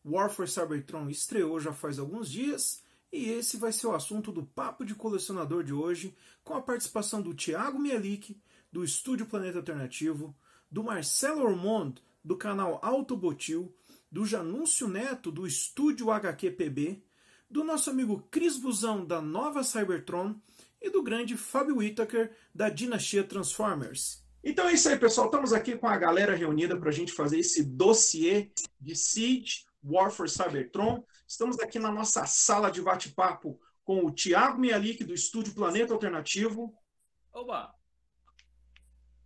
War for Cybertron estreou já faz alguns dias e esse vai ser o assunto do Papo de Colecionador de hoje, com a participação do Thiago Mialik, do Estúdio Planeta Alternativo, do Marcelo Ormond, do canal Autobotil, do Janúncio Neto, do Estúdio HQPB, do nosso amigo Cris Buzão, da Nova Cybertron, e do grande Fábio Whittaker, da Dinastia Transformers. Então é isso aí, pessoal. Estamos aqui com a galera reunida para a gente fazer esse dossiê de Siege, War for Cybertron. Estamos aqui na nossa sala de bate-papo com o Thiago Mialik, do Estúdio Planeta Alternativo. Oba!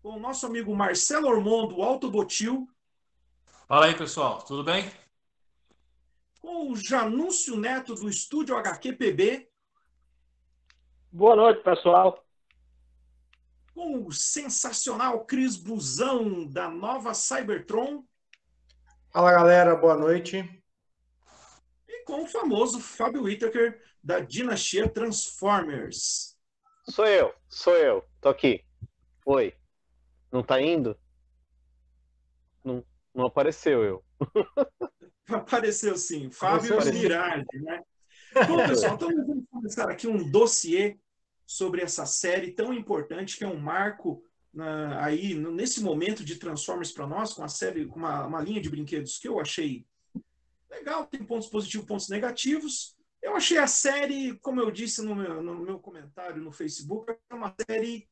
Com o nosso amigo Marcelo Ormond, do Autobotil. Fala aí, pessoal. Tudo bem? Com o Janúncio Neto, do Estúdio HQPB. Boa noite, pessoal. Com o sensacional Cris Buzão, da Nova Cybertron. Fala, galera. Boa noite. E com o famoso Fábio Whittaker, da Dinastia Transformers. Sou eu. Tô aqui. Oi. Não tá indo? Não apareceu eu. Apareceu sim. Fábio Apareceu sim. Mirage, né? Bom, pessoal, então vamos começar aqui um dossiê sobre essa série tão importante, que é um marco aí nesse momento de Transformers para nós, com a série, com uma linha de brinquedos que eu achei legal, tem pontos positivos, pontos negativos. Eu achei a série, como eu disse no meu comentário no Facebook, é uma série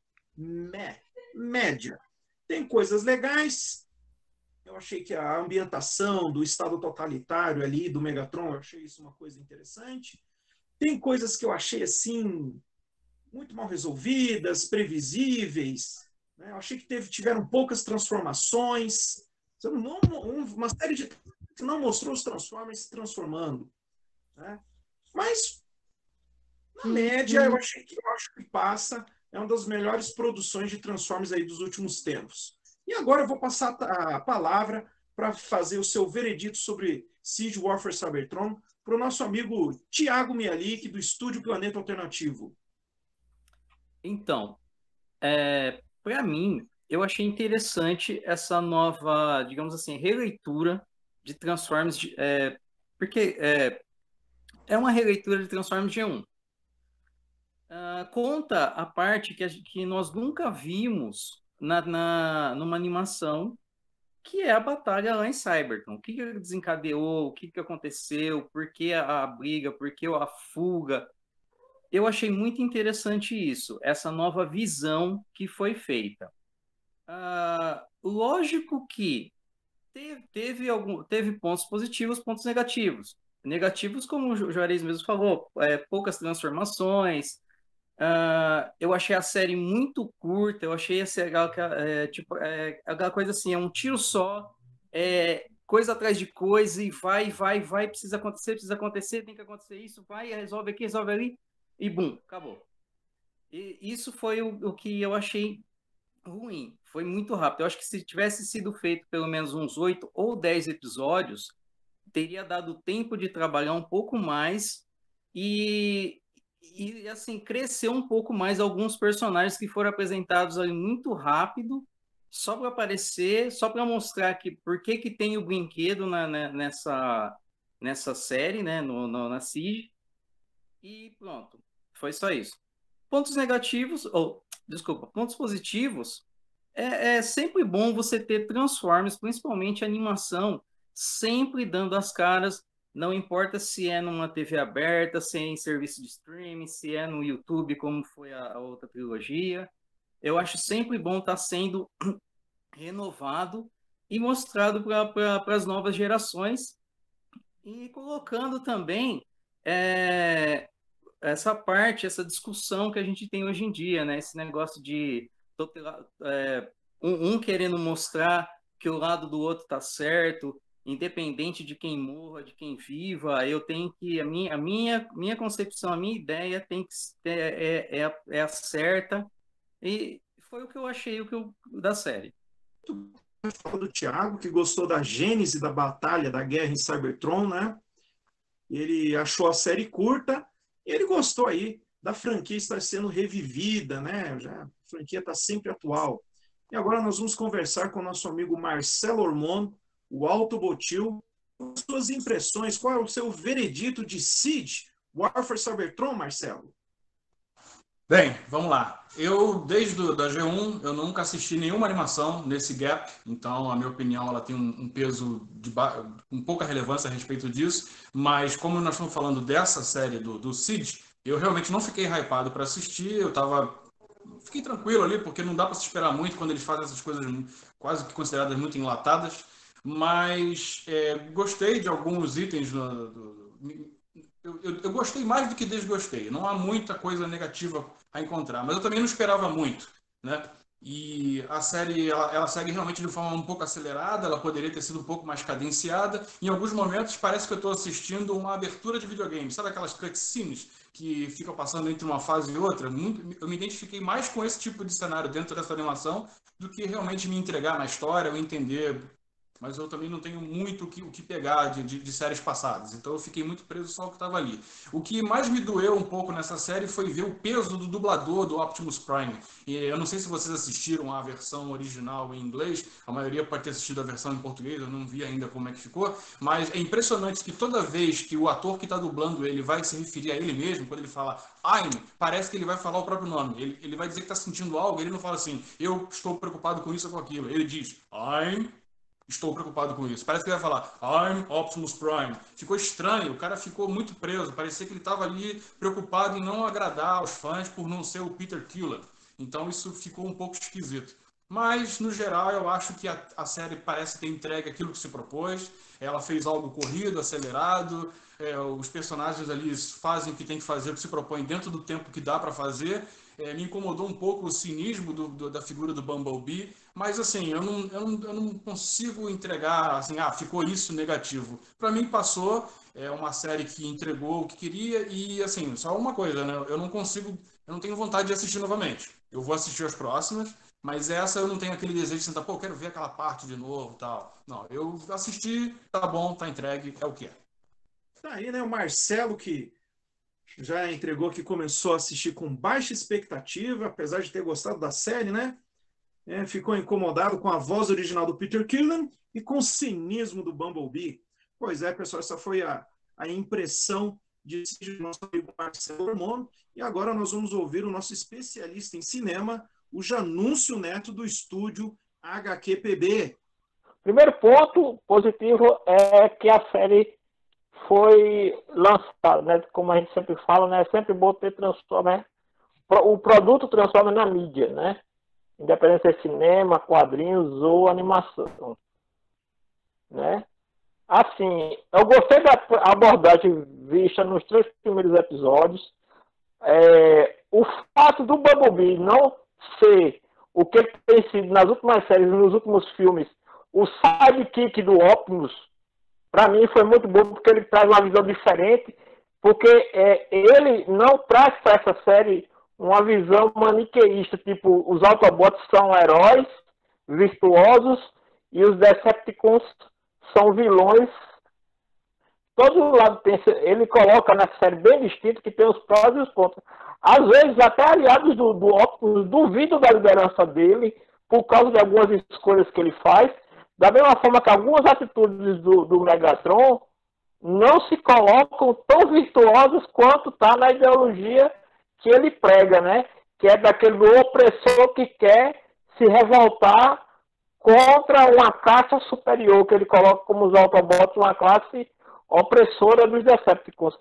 média. Tem coisas legais. Eu achei que a ambientação do estado totalitário ali do Megatron, eu achei isso uma coisa interessante. Tem coisas que eu achei assim muito mal resolvidas, previsíveis. Né? Eu achei que tiveram poucas transformações. Uma série de que não mostrou os Transformers se transformando. Né? Mas, na média, eu acho que passa. É uma das melhores produções de Transformers aí dos últimos tempos. E agora eu vou passar a palavra para fazer o seu veredito sobre Siege War for Cybertron para o nosso amigo Thiago Mialik, do Estúdio Planeta Alternativo. Então, para mim, eu achei interessante essa nova, digamos assim, releitura de Transformers, porque é uma releitura de Transformers G1. Conta a parte que nós nunca vimos numa animação, que é a batalha lá em Cybertron. O que desencadeou, o que aconteceu, por que a briga, por que a fuga. Eu achei muito interessante isso, essa nova visão que foi feita. Lógico que teve pontos positivos, pontos negativos. Negativos, como o Juarez mesmo falou, poucas transformações. Eu achei a série muito curta, eu achei aquela coisa assim, é um tiro só, coisa atrás de coisa, e vai, precisa acontecer, tem que acontecer isso, vai, resolve aqui, resolve ali, e bum, acabou. E isso foi o que eu achei ruim, foi muito rápido. Eu acho que se tivesse sido feito pelo menos uns 8 ou 10 episódios, teria dado tempo de trabalhar um pouco mais e assim, crescer um pouco mais alguns personagens que foram apresentados ali muito rápido, só para aparecer, só para mostrar por que tem o brinquedo nessa série, né, na Siege, e pronto, foi só isso. Pontos negativos, pontos positivos, é sempre bom você ter Transformers, principalmente a animação, sempre dando as caras. Não importa se é numa TV aberta, se é em serviço de streaming, se é no YouTube, como foi a outra trilogia. Eu acho sempre bom estar sendo renovado e mostrado para as novas gerações. E colocando também essa discussão que a gente tem hoje em dia, né? Esse negócio de um querendo mostrar que o lado do outro está certo, independente de quem morra, de quem viva. Eu tenho que a minha concepção, a minha ideia tem que é a certa, e foi o que eu achei da série. Falou do Thiago, que gostou da gênese da batalha da guerra em Cybertron, né? Ele achou a série curta e ele gostou aí da franquia estar sendo revivida, né? A franquia está sempre atual. E agora nós vamos conversar com o nosso amigo Marcelo Ormond, o Autobotil. suas impressões, qual é o seu veredito de Siege, War for Cybertron, Marcelo? Bem, vamos lá. Eu, desde da G1, eu nunca assisti nenhuma animação nesse gap, então a minha opinião ela tem um peso com pouca relevância a respeito disso, mas como nós estamos falando dessa série do Siege, eu realmente não fiquei hypado para assistir, fiquei tranquilo ali, porque não dá para se esperar muito quando eles fazem essas coisas quase que consideradas muito enlatadas, mas gostei de alguns itens eu gostei mais do que desgostei. Não há muita coisa negativa a encontrar, mas eu também não esperava muito, né? E a série ela segue realmente de forma um pouco acelerada, ela poderia ter sido um pouco mais cadenciada. Em alguns momentos parece que eu estou assistindo uma abertura de videogame, sabe aquelas cutscenes que ficam passando entre uma fase e outra? Eu me identifiquei mais com esse tipo de cenário dentro dessa animação do que realmente me entregar na história ou entender. Mas eu também não tenho muito o que pegar de séries passadas. Então eu fiquei muito preso só ao que estava ali. O que mais me doeu um pouco nessa série foi ver o peso do dublador do Optimus Prime. E eu não sei se vocês assistiram a versão original em inglês, a maioria pode ter assistido a versão em português, eu não vi ainda como é que ficou, mas é impressionante que toda vez que o ator que está dublando ele vai se referir a ele mesmo, quando ele fala I'm, parece que ele vai falar o próprio nome. Ele vai dizer que está sentindo algo, ele não fala assim, eu estou preocupado com isso ou com aquilo. Ele diz, estou preocupado com isso. Parece que ele vai falar I'm Optimus Prime. Ficou estranho, o cara ficou muito preso. Parecia que ele estava ali preocupado em não agradar aos fãs por não ser o Peter Quill. Então isso ficou um pouco esquisito. Mas, no geral, eu acho que a série parece ter entregue aquilo que se propôs. Ela fez algo corrido, acelerado. Os personagens ali fazem o que tem que fazer, o que se propõe dentro do tempo que dá para fazer. Me incomodou um pouco o cinismo da figura do Bumblebee, mas assim, eu não consigo entregar, assim, ficou isso negativo. Para mim passou, é uma série que entregou o que queria e assim, só uma coisa, né? Eu não tenho vontade de assistir novamente. Eu vou assistir as próximas, mas essa eu não tenho aquele desejo de sentar, quero ver aquela parte de novo, tal. Não, eu assisti, tá bom, tá entregue, é o que é. Tá aí, né, o Marcelo que já entregou que começou a assistir com baixa expectativa, apesar de ter gostado da série, né? Ficou incomodado com a voz original do Peter Quill e com o cinismo do Bumblebee. Pois é, pessoal, essa foi a impressão de nosso amigo Marcelo Hormônio. E agora nós vamos ouvir o nosso especialista em cinema, o Janúncio Neto, do estúdio HQPB. Primeiro ponto positivo é que a série foi lançada, né? Como a gente sempre fala, né? É sempre bom ter o produto transforma na mídia, né? Independente se é cinema, quadrinhos ou animação, né? Assim, eu gostei da abordagem vista nos 3 primeiros episódios. O fato do Bumblebee não ser o que ele tem sido nas últimas séries, nos últimos filmes, o sidekick do Optimus, para mim foi muito bom, porque ele traz uma visão diferente, porque ele não traz para essa série uma visão maniqueísta, tipo, os Autobots são heróis virtuosos e os Decepticons são vilões. Todo lado tem, ele coloca na série bem distinto, que tem os prós e os contras. Às vezes, até aliados do Optimus duvidam da liderança dele, por causa de algumas escolhas que ele faz. Da mesma forma que algumas atitudes do Megatron não se colocam tão virtuosas quanto está na ideologia que ele prega, né? Que é daquele opressor que quer se revoltar contra uma classe superior, que ele coloca como os Autobots uma classe opressora dos Decepticons.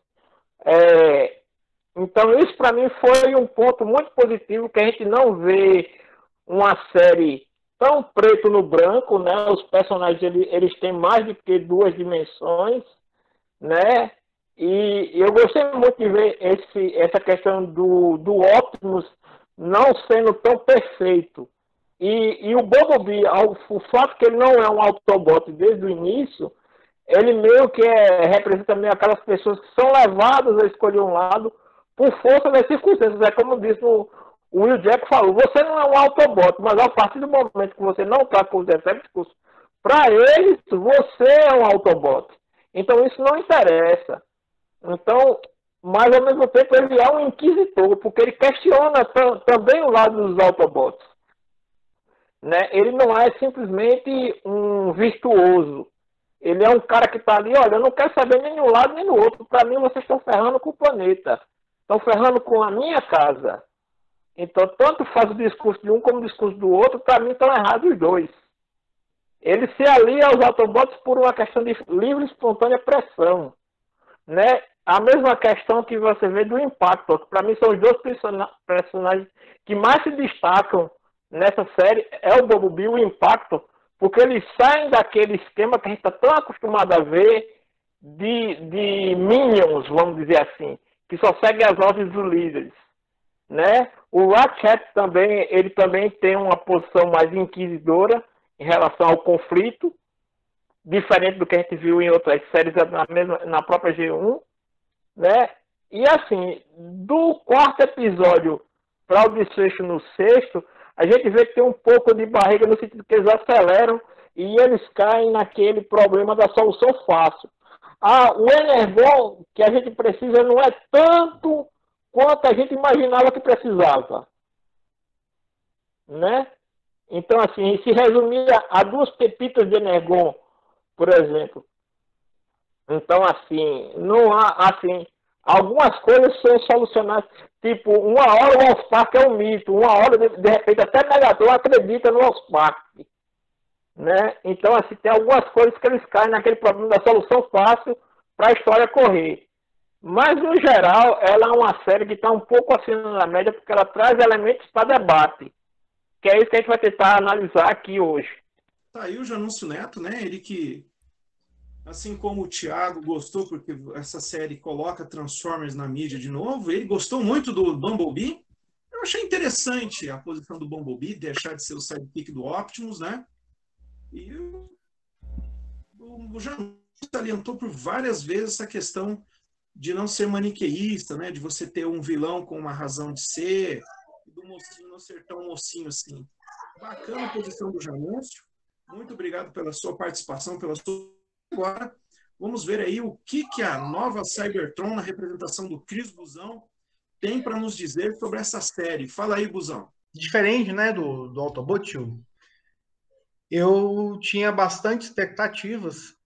Então isso para mim foi um ponto muito positivo, que a gente não vê uma série tão preto no branco, né? Os personagens eles têm mais do que 2 dimensões, né? E eu gostei muito de ver essa questão do Optimus não sendo tão perfeito. E o Bumblebee, o fato que ele não é um Autobot desde o início, ele meio que representa meio aquelas pessoas que são levadas a escolher um lado por força das circunstâncias. É como disse o Will Jack falou, você não é um Autobot, mas a partir do momento que você não está com os Decepticons, para eles, você é um Autobot. Então isso não interessa. Então, mas ao mesmo tempo ele é um inquisitor, porque ele questiona também o lado dos Autobots. Né? Ele não é simplesmente um virtuoso. Ele é um cara que está ali, olha, eu não quero saber nem de um lado nem do outro. Para mim, vocês estão ferrando com o planeta. Estão ferrando com a minha casa. Então, tanto faz o discurso de um como o discurso do outro, para mim estão errados os dois. Ele se alia aos Autobots por uma questão de livre e espontânea pressão. Né? A mesma questão que você vê do Impacto, que para mim são os dois personagens que mais se destacam nessa série, é o Bumblebee e o Impacto, porque eles saem daquele esquema que a gente está tão acostumado a ver de Minions, vamos dizer assim, que só segue as ordens dos líderes. Né? O Ratchet também, ele também tem uma posição mais inquisidora em relação ao conflito, diferente do que a gente viu em outras séries na própria G1, né? E assim, do quarto episódio para o desfecho no sexto, a gente vê que tem um pouco de barriga no sentido que eles aceleram e eles caem naquele problema da solução fácil. O Energon que a gente precisa não é tanto quanto a gente imaginava que precisava, né? Então, assim, se resumia a 2 pepitas de Energon, por exemplo. Então, assim, não há, assim, algumas coisas são solucionadas, tipo, uma hora o Allspark é um mito, uma hora, de repente, até Megatron acredita no Allspark, né? Então, assim, tem algumas coisas que eles caem naquele problema da solução fácil para a história correr. Mas, no geral, ela é uma série que está um pouco acima da média, porque ela traz elementos para debate, que é isso que a gente vai tentar analisar aqui hoje. Tá aí o Janúncio Neto, né? Ele que, assim como o Thiago gostou, porque essa série coloca Transformers na mídia de novo, ele gostou muito do Bumblebee. Eu achei interessante a posição do Bumblebee, deixar de ser o sidekick do Optimus, né? E o Janúncio salientou por várias vezes essa questão de não ser maniqueísta, né? De você ter um vilão com uma razão de ser, e do mocinho não ser tão mocinho assim. Bacana a posição do Janúncio. Muito obrigado pela sua participação, pela sua... Agora, vamos ver aí o que a nova Cybertron, na representação do Cris Buzão, tem para nos dizer sobre essa série. Fala aí, Buzão. Diferente, né, do Autobot, eu tinha bastante expectativas,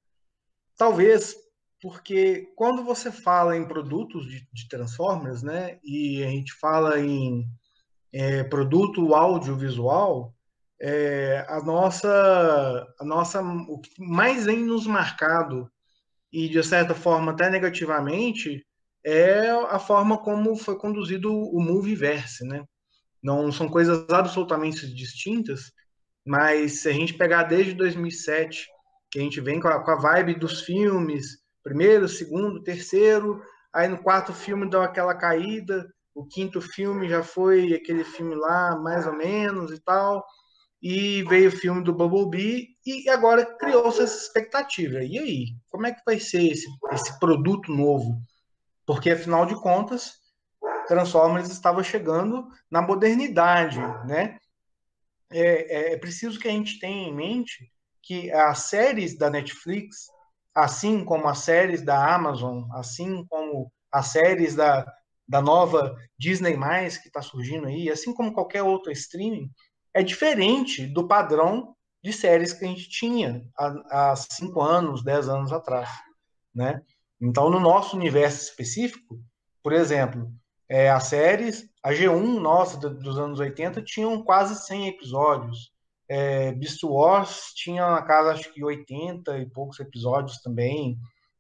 talvez porque quando você fala em produtos de Transformers, né, e a gente fala em produto audiovisual, a nossa, o que mais vem nos marcado, e de certa forma até negativamente, é a forma como foi conduzido o Movieverse, né? Não são coisas absolutamente distintas, mas se a gente pegar desde 2007, que a gente vem com a vibe dos filmes, primeiro, segundo, terceiro, aí no quarto filme deu aquela caída, o quinto filme já foi aquele filme lá, mais ou menos e tal, e veio o filme do Bumblebee, e agora criou-se essa expectativa. E aí, como é que vai ser esse produto novo? Porque, afinal de contas, Transformers estava chegando na modernidade, né? É preciso que a gente tenha em mente que as séries da Netflix, assim como as séries da Amazon, assim como as séries da nova Disney+, que está surgindo aí, assim como qualquer outro streaming, é diferente do padrão de séries que a gente tinha há 5 anos, 10 anos atrás, né? Então, no nosso universo específico, por exemplo, as séries, a G1 nossa dos anos 80 tinham quase 100 episódios. Beast Wars tinha na casa, acho que 80 e poucos episódios também.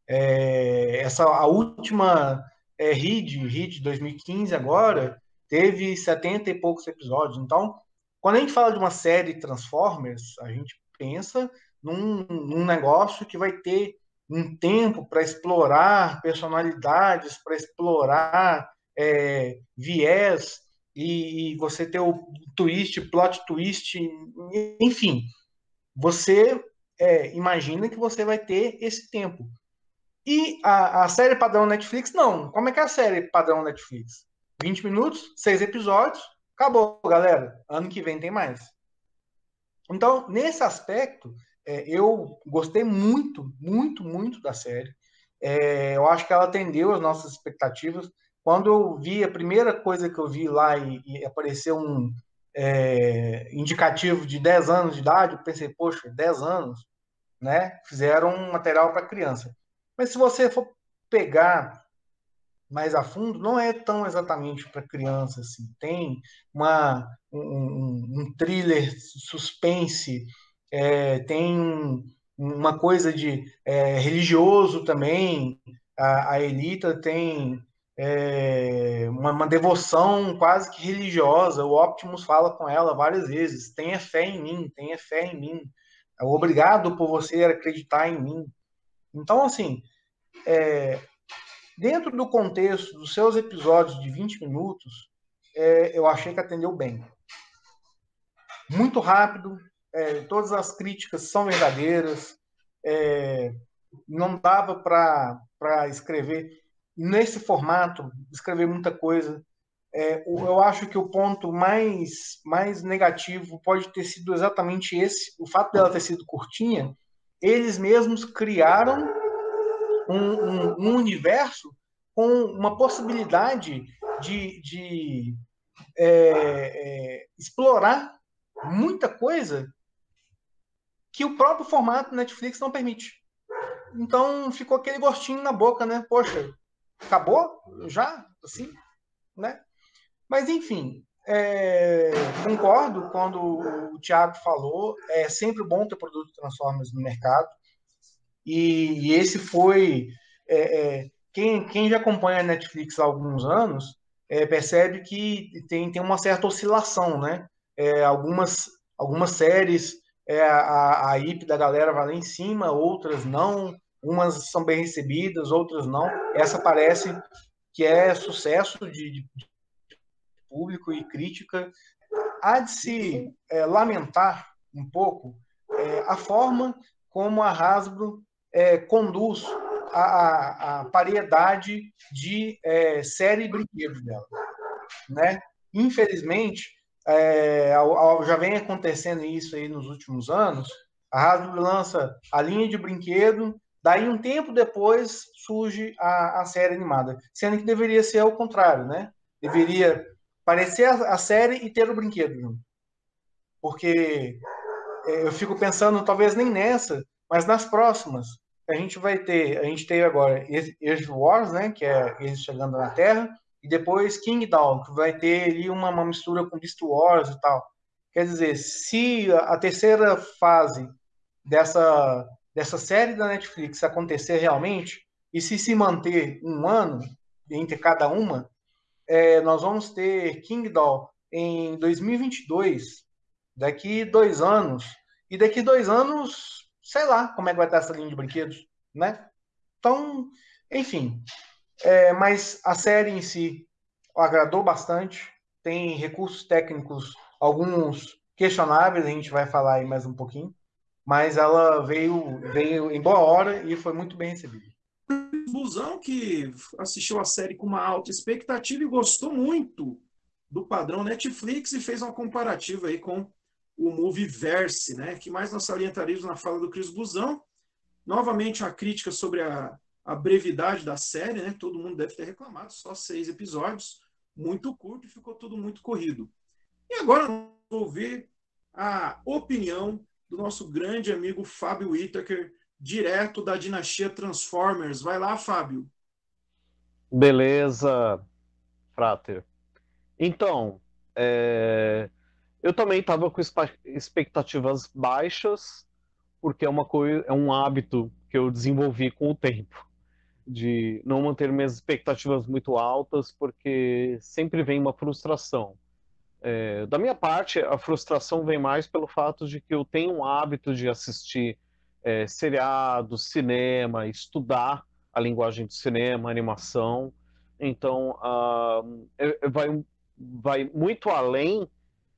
A última Hit 2015 agora, teve 70 e poucos episódios. Então, quando a gente fala de uma série Transformers, a gente pensa num negócio que vai ter um tempo para explorar personalidades, para explorar viés, e você ter o twist, plot twist, enfim, você imagina que você vai ter esse tempo. E a série padrão Netflix, não. Como é que é a série padrão Netflix? 20 minutos, 6 episódios, acabou, galera. Ano que vem tem mais. Então, nesse aspecto, eu gostei muito, muito, muito da série. Eu acho que ela atendeu as nossas expectativas. Quando eu vi, a primeira coisa que eu vi lá e apareceu um indicativo de 10 anos de idade, eu pensei, poxa, 10 anos? né? Fizeram um material para criança. Mas se você for pegar mais a fundo, não é tão exatamente para criança assim. Tem um thriller suspense, tem uma coisa de religioso também. A Elita tem uma devoção quase que religiosa. O Optimus fala com ela várias vezes: tenha fé em mim, tenha fé em mim. Obrigado por você acreditar em mim. Então, assim, dentro do contexto dos seus episódios de 20 minutos, eu achei que atendeu bem. Muito rápido, todas as críticas são verdadeiras, não dava para escrever nesse formato, escrever muita coisa. Eu acho que o ponto mais negativo pode ter sido exatamente esse, o fato dela ter sido curtinha. Eles mesmos criaram um universo com uma possibilidade de explorar muita coisa que o próprio formato Netflix não permite. Então ficou aquele gostinho na boca, né? Poxa, acabou? Já? Assim? Né? Mas enfim, concordo quando o Thiago falou, é sempre bom ter produto Transformers no mercado. E esse foi... quem já acompanha a Netflix há alguns anos percebe que tem uma certa oscilação, né? Algumas séries, a IP da galera vai lá em cima, outras não. Umas são bem recebidas, outras não. Essa parece que é sucesso de público e crítica. Há de se lamentar um pouco a forma como a Hasbro conduz a variedade de série e brinquedos dela, né? Infelizmente, já vem acontecendo isso aí nos últimos anos. A Hasbro lança a linha de brinquedo, daí um tempo depois surge a série animada, sendo que deveria ser ao contrário, né? Deveria parecer a série e ter o brinquedo junto. Porque eu fico pensando, talvez nem nessa, mas nas próximas. A gente teve agora Age Wars, né, que é eles chegando na Terra, e depois Kingdom, que vai ter ali uma mistura com Beast Wars e tal. Quer dizer, se a terceira fase dessa série da Netflix acontecer realmente, e se manter um ano entre cada uma, nós vamos ter Kingdom em 2022, daqui 2 anos, e daqui 2 anos, sei lá como é que vai estar essa linha de brinquedos, né? Então, enfim, mas a série em si agradou bastante, tem recursos técnicos, alguns questionáveis, a gente vai falar aí mais um pouquinho, mas ela veio em boa hora e foi muito bem recebida. Busão, que assistiu a série com uma alta expectativa e gostou muito do padrão Netflix e fez uma comparativa aí com o Movieverse, né? Que mais nós salientaríamos na fala do Cris Busão. Novamente, uma crítica sobre a brevidade da série, né? Todo mundo deve ter reclamado, só 6 episódios, muito curto e ficou tudo muito corrido. E agora vou ver a opinião do nosso grande amigo Fábio Whittaker, direto da dinastia Transformers. Vai lá, Fábio. Beleza, Frater. Então, eu também estava com expectativas baixas, porque é um hábito que eu desenvolvi com o tempo, de não manter minhas expectativas muito altas, porque sempre vem uma frustração. Da minha parte, a frustração vem mais pelo fato de que eu tenho um hábito de assistir seriados, cinema, estudar a linguagem do cinema, animação. Então, vai muito além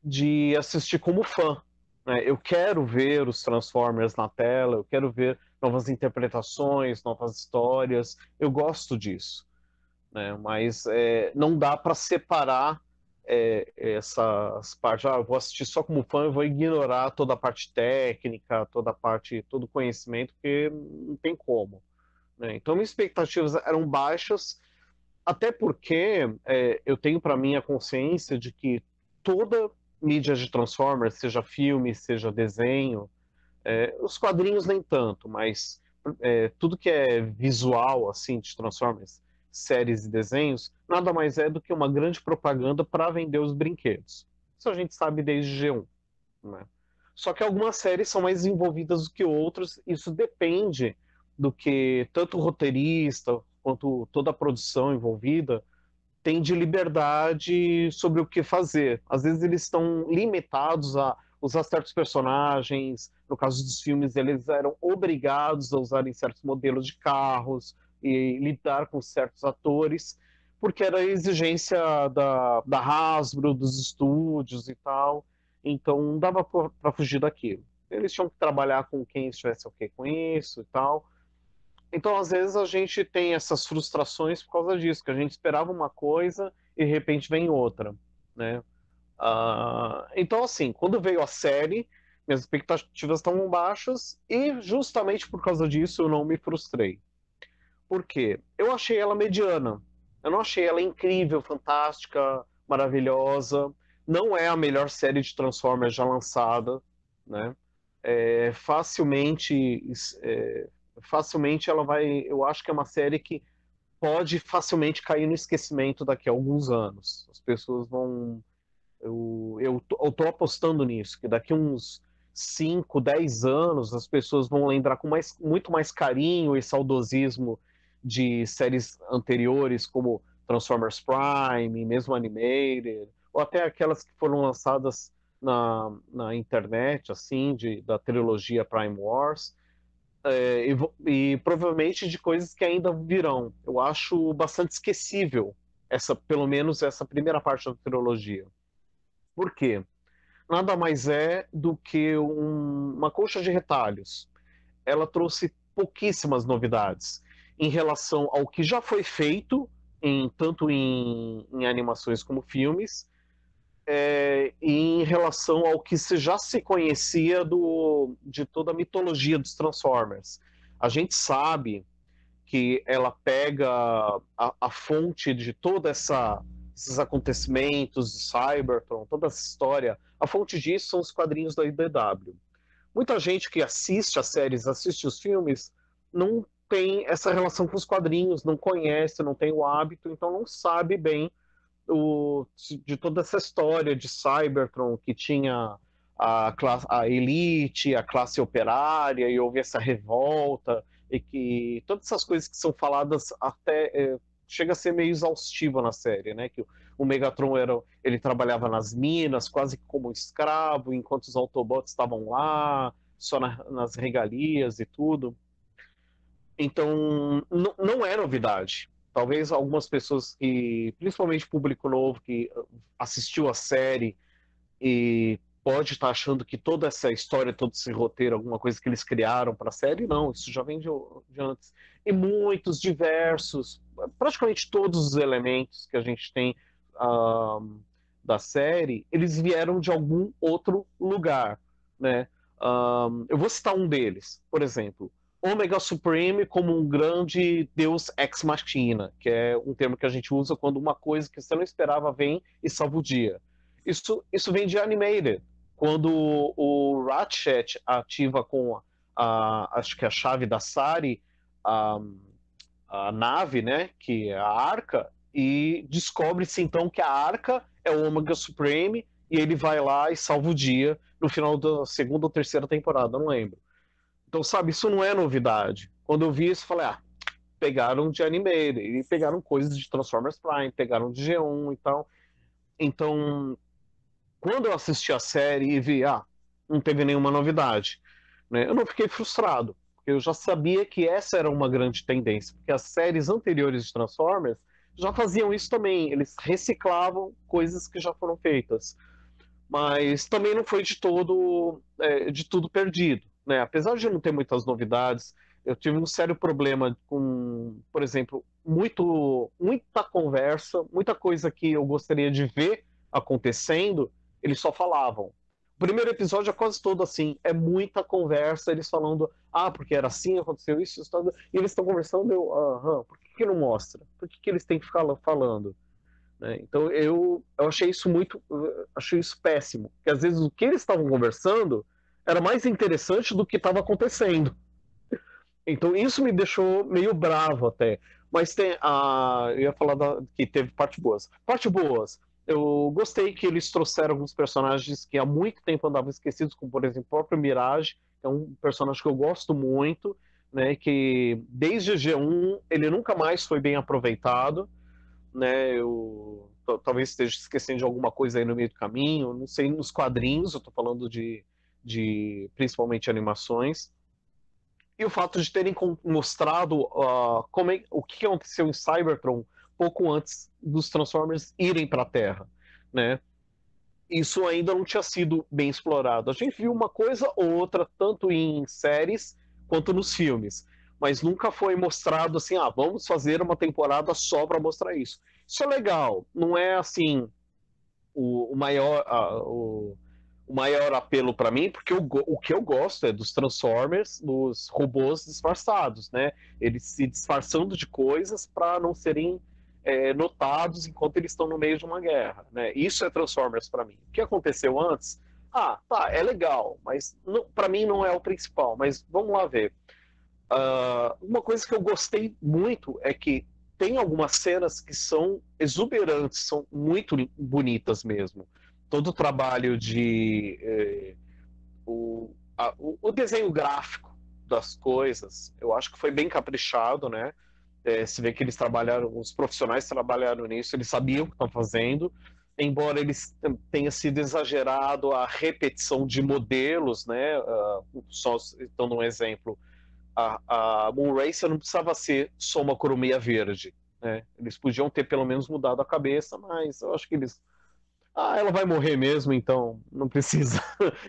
de assistir como fã, né? Eu quero ver os Transformers na tela, eu quero ver novas interpretações, novas histórias. Eu gosto disso, né? Mas não dá para separar essas partes. Eu vou assistir só como fã, eu vou ignorar toda a parte técnica, todo o conhecimento, porque não tem como, né? Então, minhas expectativas eram baixas, até porque eu tenho para mim a consciência de que toda mídia de Transformers, seja filme, seja desenho, Os quadrinhos nem tanto, mas tudo que é visual, assim, de Transformers, séries e desenhos, nada mais é do que uma grande propaganda para vender os brinquedos. Isso a gente sabe desde G1, né? Só que algumas séries são mais envolvidas do que outras, isso depende do que tanto o roteirista quanto toda a produção envolvida tem de liberdade sobre o que fazer. Às vezes eles estão limitados a usar certos personagens. No caso dos filmes, eles eram obrigados a usarem certos modelos de carros e lidar com certos atores, porque era a exigência da Hasbro, dos estúdios e tal. Então não dava para fugir daquilo. Eles tinham que trabalhar com quem estivesse ok com isso e tal. Então, às vezes, a gente tem essas frustrações por causa disso, que a gente esperava uma coisa e de repente vem outra, né? Então, assim, quando veio a série, minhas expectativas estavam baixas e justamente por causa disso eu não me frustrei. Por quê? Eu achei ela mediana. Eu não achei ela incrível, fantástica, maravilhosa. Não é a melhor série de Transformers já lançada, né? Facilmente ela vai. Eu acho que é uma série que pode facilmente cair no esquecimento daqui a alguns anos. As pessoas vão. Eu tô apostando nisso, que daqui a uns 5, 10 anos as pessoas vão lembrar com muito mais carinho e saudosismo de séries anteriores, como Transformers Prime, mesmo Animated, ou até aquelas que foram lançadas na internet, assim, da trilogia Prime Wars, e provavelmente de coisas que ainda virão. Eu acho bastante esquecível pelo menos essa primeira parte da trilogia. Por quê? Nada mais é do que uma colcha de retalhos. Ela trouxe pouquíssimas novidades em relação ao que já foi feito, tanto em animações como filmes, em relação ao que já se conhecia de toda a mitologia dos Transformers. A gente sabe que ela pega a fonte de toda esses acontecimentos de Cybertron, toda essa história, a fonte disso são os quadrinhos da IDW. Muita gente que assiste as séries, assiste os filmes, não tem essa relação com os quadrinhos, não conhece, não tem o hábito, então não sabe bem de toda essa história de Cybertron, que tinha a elite, a classe operária, e houve essa revolta, e que todas essas coisas que são faladas até chega a ser meio exaustiva na série, né? Que o Megatron ele trabalhava nas minas, quase como um escravo, enquanto os Autobots estavam lá, só nas regalias e tudo. Então, não é novidade. Talvez algumas pessoas principalmente público novo, que assistiu a série e pode estar achando que toda essa história, todo esse roteiro, alguma coisa que eles criaram para a série, não, isso já vem de antes. E muitos, diversos, praticamente todos os elementos que a gente tem da série, eles vieram de algum outro lugar, né? Eu vou citar um deles, por exemplo, Omega Supreme como um grande deus ex machina, que é um termo que a gente usa quando uma coisa que você não esperava vem e salva o dia. Isso vem de Animated, quando o Ratchet ativa com acho que a chave da Sari, a nave, né, que é a Arca, e descobre-se então que a Arca é o Omega Supreme, e ele vai lá e salva o dia no final da segunda ou terceira temporada, não lembro. Então, sabe, isso não é novidade. Quando eu vi isso, falei, pegaram de Animated, e pegaram coisas de Transformers Prime, pegaram de G1 e tal. Então, quando eu assisti a série e vi, não teve nenhuma novidade, né, eu não fiquei frustrado, porque eu já sabia que essa era uma grande tendência, porque as séries anteriores de Transformers já faziam isso também, eles reciclavam coisas que já foram feitas. Mas também não foi de tudo perdido, né? Apesar de não ter muitas novidades, eu tive um sério problema com, por exemplo, muita conversa, muita coisa que eu gostaria de ver acontecendo, eles só falavam. O primeiro episódio é quase todo assim, é muita conversa, eles falando, porque era assim, aconteceu isso, e eles estão conversando, por que não mostra? Por que eles têm que ficar falando? Né? Então eu achei isso péssimo, porque às vezes o que eles estavam conversando era mais interessante do que estava acontecendo. Então isso me deixou meio bravo até. Mas tem a. Eu ia falar que teve partes boas. Partes boas. Eu gostei que eles trouxeram alguns personagens que há muito tempo andavam esquecidos, como por exemplo o próprio Mirage, que é um personagem que eu gosto muito, né? Que desde o G1 ele nunca mais foi bem aproveitado, né? Eu talvez esteja esquecendo de alguma coisa aí no meio do caminho, não sei, nos quadrinhos, eu tô falando de principalmente animações. E o fato de terem mostrado o que aconteceu em Cybertron pouco antes dos Transformers irem para a Terra, né? Isso ainda não tinha sido bem explorado. A gente viu uma coisa ou outra, tanto em séries quanto nos filmes, mas nunca foi mostrado assim, vamos fazer uma temporada só para mostrar isso. Isso é legal, não é assim o maior, o maior apelo para mim, porque o que eu gosto é dos Transformers, dos robôs disfarçados, né? Eles se disfarçando de coisas para não serem notados enquanto eles estão no meio de uma guerra, né? Isso é Transformers para mim. O que aconteceu antes? Tá, é legal, mas para mim não é o principal. Mas vamos lá ver. Uma coisa que eu gostei muito é que tem algumas cenas que são exuberantes, são muito bonitas mesmo. Todo o trabalho o desenho gráfico das coisas, eu acho que foi bem caprichado, né? Se vê que eles trabalharam, os profissionais trabalharam nisso, eles sabiam o que estão fazendo, embora eles tenha sido exagerado a repetição de modelos, né? Só dando um exemplo, a Moonracer não precisava ser só uma coromeia verde, né? Eles podiam ter pelo menos mudado a cabeça, mas eu acho que eles ela vai morrer mesmo, então não precisa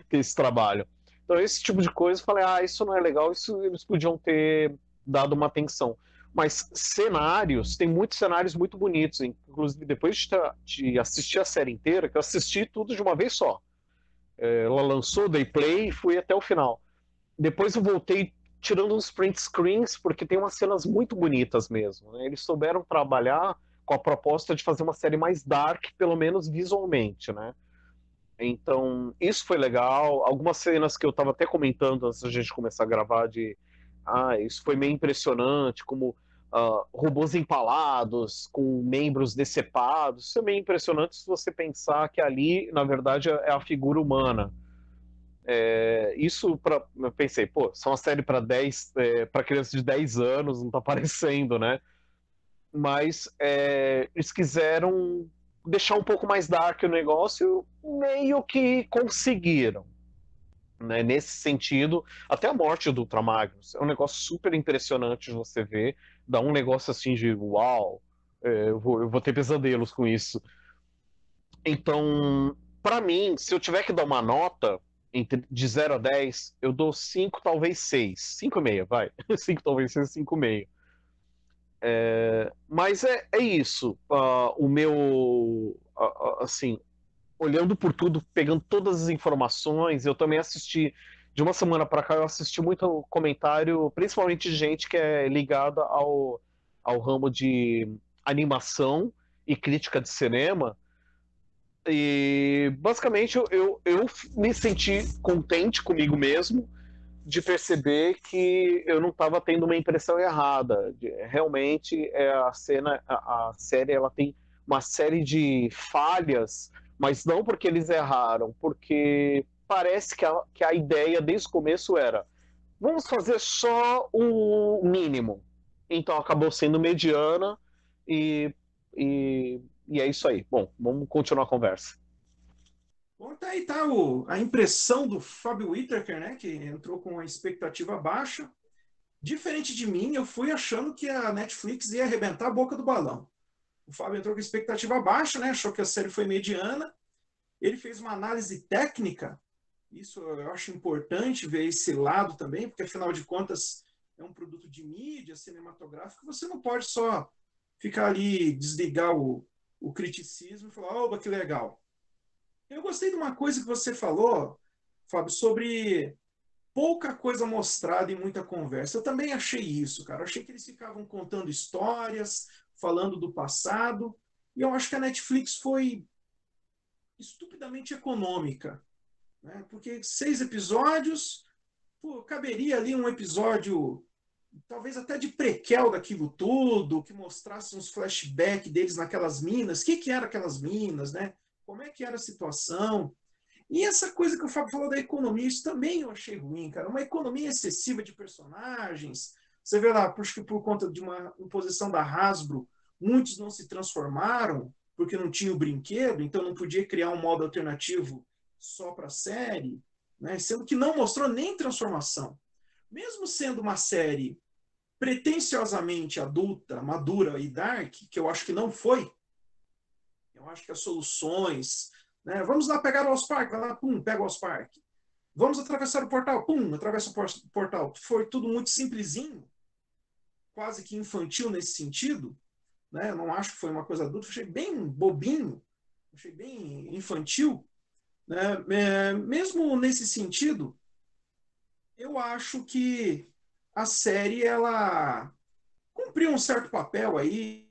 ter esse trabalho. Então, esse tipo de coisa, eu falei, isso não é legal, isso eles podiam ter dado uma atenção. Mas cenários, tem muitos cenários muito bonitos, inclusive depois de assistir a série inteira, que eu assisti tudo de uma vez só. Ela lançou, dei play e fui até o final. Depois eu voltei tirando uns print screens, porque tem umas cenas muito bonitas mesmo, né? Eles souberam trabalhar com a proposta de fazer uma série mais dark, pelo menos visualmente, né? Então, isso foi legal. Algumas cenas que eu estava até comentando antes da gente começar a gravar isso foi meio impressionante, como robôs empalados, com membros decepados. Isso é meio impressionante se você pensar que ali, na verdade, é a figura humana. Eu pensei, são uma série para para crianças de 10 anos, não tá parecendo, né? Mas eles quiseram deixar um pouco mais dark o negócio, meio que conseguiram, né? Nesse sentido, até a morte do Ultramagnus é um negócio super impressionante de você ver, dá um negócio assim de uau, eu vou ter pesadelos com isso. Então, para mim, se eu tiver que dar uma nota de 0 a 10, eu dou 5, talvez 6. 5,5, vai. 5, talvez 6, 5,5. Mas é isso. Assim, olhando por tudo, pegando todas as informações, eu também assisti, de uma semana para cá, eu assisti muito comentário, principalmente de gente que é ligada ao ramo de animação e crítica de cinema. E basicamente eu me senti contente comigo mesmo de perceber que eu não estava tendo uma impressão errada. Realmente a série ela tem uma série de falhas, mas não porque eles erraram, porque parece que a ideia desde o começo era vamos fazer só o mínimo. Então acabou sendo mediana e, e, e é isso aí. Bom, vamos continuar a conversa. Bom, tá aí tá a impressão do Fábio Whittaker, né, que entrou com a expectativa baixa. Diferente de mim, eu fui achando que a Netflix ia arrebentar a boca do balão. O Fábio entrou com expectativa baixa, né, achou que a série foi mediana. Ele fez uma análise técnica. Isso eu acho importante ver esse lado também, porque afinal de contas é um produto de mídia cinematográfica. Você não pode só ficar ali, desligar o criticismo e falar, oba, que legal. Eu gostei de uma coisa que você falou, Fábio, sobre pouca coisa mostrada e muita conversa. Eu também achei isso, cara. Eu achei que eles ficavam contando histórias, falando do passado, e eu acho que a Netflix foi estupidamente econômica. né? Porque 6 episódios, pô, caberia ali um episódio, talvez até de prequel daquilo tudo, que mostrasse uns flashbacks deles naquelas minas, o que eram aquelas minas, né? Como é que era a situação. E essa coisa que o Fábio falou da economia, isso também eu achei ruim, cara. Uma economia excessiva de personagens. Você vê lá, acho que por conta de uma imposição da Hasbro, muitos não se transformaram porque não tinha o brinquedo, então não podia criar um modo alternativo só para a série, né? Sendo que não mostrou nem transformação. Mesmo sendo uma série pretensiosamente adulta, madura e dark, que eu acho que não foi, eu acho que as soluções, né? Vamos lá pegar o Allspark, vai lá, pum, pega o Allspark. Vamos atravessar o portal, pum, atravessa o portal. Foi tudo muito simplesinho, quase que infantil nesse sentido, né? Eu não acho que foi uma coisa adulta, achei bem bobinho, achei bem infantil, né? Mesmo nesse sentido, eu acho que a série ela cumpriu um certo papel aí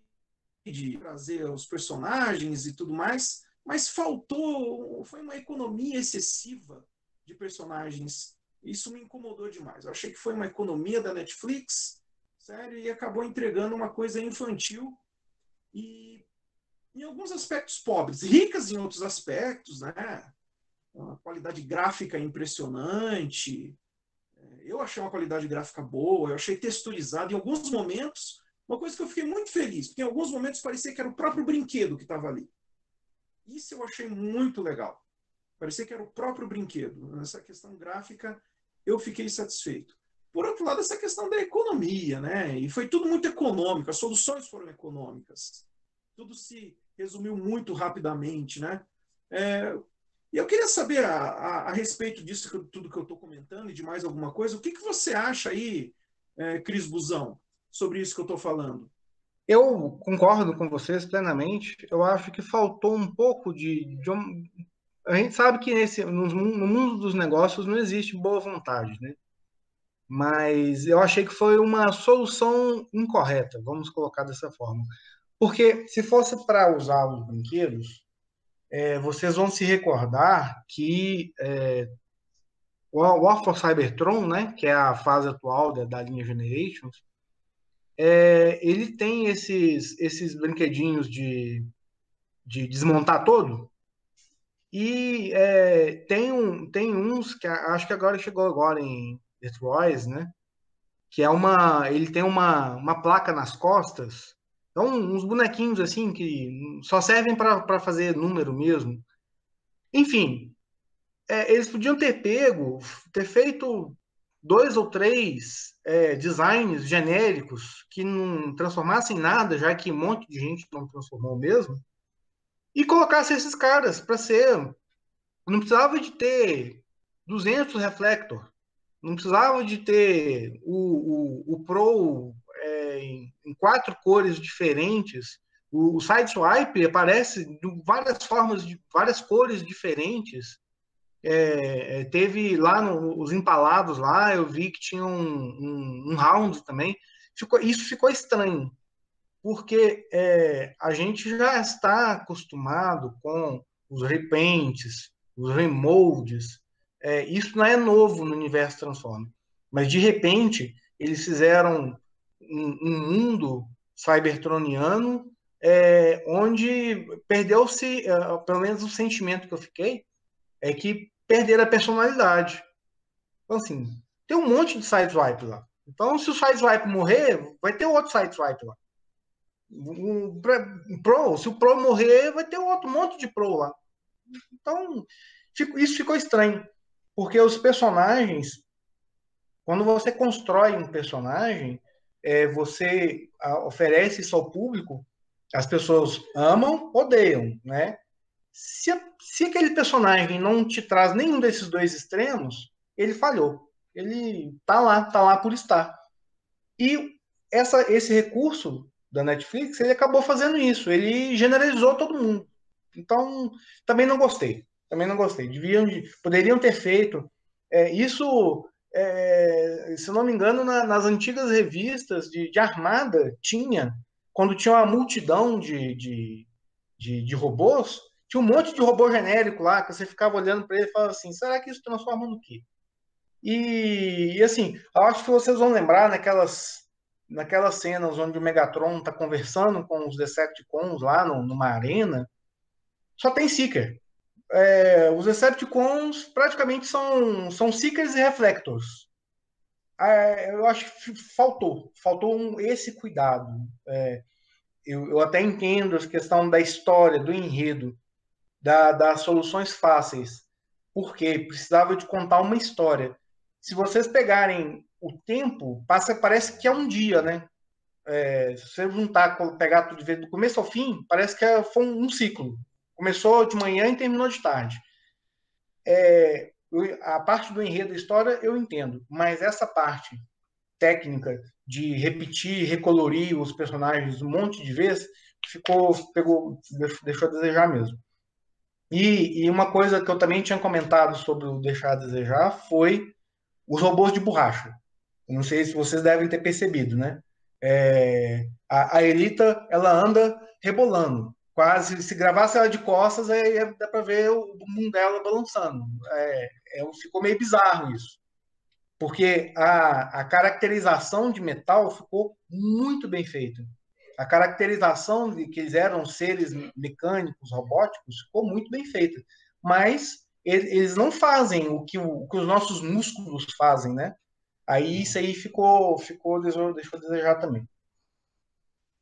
de trazer os personagens e tudo mais, mas faltou, foi uma economia excessiva de personagens. Isso me incomodou demais. Eu achei que foi uma economia da Netflix, sério, e acabou entregando uma coisa infantil e em alguns aspectos pobres, ricas em outros aspectos, né? Uma qualidade gráfica impressionante. Eu achei uma qualidade gráfica boa, eu achei texturizado em alguns momentos. Uma coisa que eu fiquei muito feliz, porque em alguns momentos parecia que era o próprio brinquedo que estava ali. Isso eu achei muito legal. Parecia que era o próprio brinquedo. Nessa questão gráfica, eu fiquei satisfeito. Por outro lado, essa questão da economia, né? E foi tudo muito econômico, as soluções foram econômicas. Tudo se resumiu muito rapidamente, né? E eu queria saber a respeito disso, tudo que eu estou comentando e de mais alguma coisa, o que você acha aí, Cris Buzão, sobre isso que eu estou falando? Eu concordo com vocês plenamente. Eu acho que faltou um pouco a gente sabe que no mundo dos negócios não existe boa vontade, né? Mas eu achei que foi uma solução incorreta, vamos colocar dessa forma. Porque se fosse para usar os brinquedos, vocês vão se recordar que o War for Cybertron, né, que é a fase atual da linha Generations, ele tem esses brinquedinhos de desmontar todo. E tem uns que acho que agora chegou agora em Detroit, né? Que ele tem uma placa nas costas. Então, uns bonequinhos assim que só servem para fazer número mesmo. Enfim, eles podiam ter feito 2 ou 3 designs genéricos que não transformassem nada, já que um monte de gente não transformou mesmo, e colocasse esses caras para ser. Não precisava de ter 200 reflector, não precisava de ter o Pro em 4 cores diferentes. O Sideswipe aparece de várias formas, de várias cores diferentes. Teve lá os empalados lá, eu vi que tinha um round também. Isso ficou estranho, porque a gente já está acostumado com os repaints, os remolds. Isso não é novo no universo Transformers. Mas, de repente, eles fizeram um mundo cybertroniano onde perdeu-se, pelo menos o sentimento que eu fiquei, é que perderam a personalidade. Então, assim, tem um monte de Sideswipe lá. Então, se o Sideswipe morrer, vai ter outro Sideswipe lá. Se o Pro morrer, vai ter outro monte de Pro lá. Então, isso ficou estranho. Porque os personagens, quando você constrói um personagem, você oferece isso ao público, as pessoas amam, odeiam, né? Se aquele personagem não te traz nenhum desses dois extremos, ele falhou. Ele tá lá por estar. E esse recurso da Netflix, ele acabou fazendo isso. Ele generalizou todo mundo. Então, também não gostei. Poderiam ter feito. Isso, se não me engano, nas antigas revistas de Armada, quando tinha uma multidão de robôs, tinha um monte de robô genérico lá, que você ficava olhando para ele e falava assim, será que isso transforma no quê? E assim, eu acho que vocês vão lembrar naquelas cenas onde o Megatron está conversando com os Decepticons lá numa arena, só tem Seeker. Os Decepticons praticamente são Seekers e Reflectors. Eu acho que faltou esse cuidado. Eu até entendo a questão da história, do enredo, das soluções fáceis, porque precisava de contar uma história. Se vocês pegarem o tempo, parece que é um dia, né? Se você juntar, pegar tudo de vez do começo ao fim, parece que foi um ciclo. Começou de manhã e terminou de tarde. A parte do enredo da história eu entendo, mas essa parte técnica de repetir, recolorir os personagens um monte de vezes, deixou a desejar mesmo. E uma coisa que eu também tinha comentado sobre o deixar a desejar foi os robôs de borracha. Eu não sei se vocês devem ter percebido, né? A Elita, ela anda rebolando. Quase, se gravasse ela de costas, aí dá para ver o bumbum dela balançando. Ficou meio bizarro isso. Porque a caracterização de metal ficou muito bem feita. A caracterização de que eles eram seres mecânicos, robóticos, ficou muito bem feita. Mas eles não fazem o que os nossos músculos fazem, né? Aí isso aí deixou a desejar também.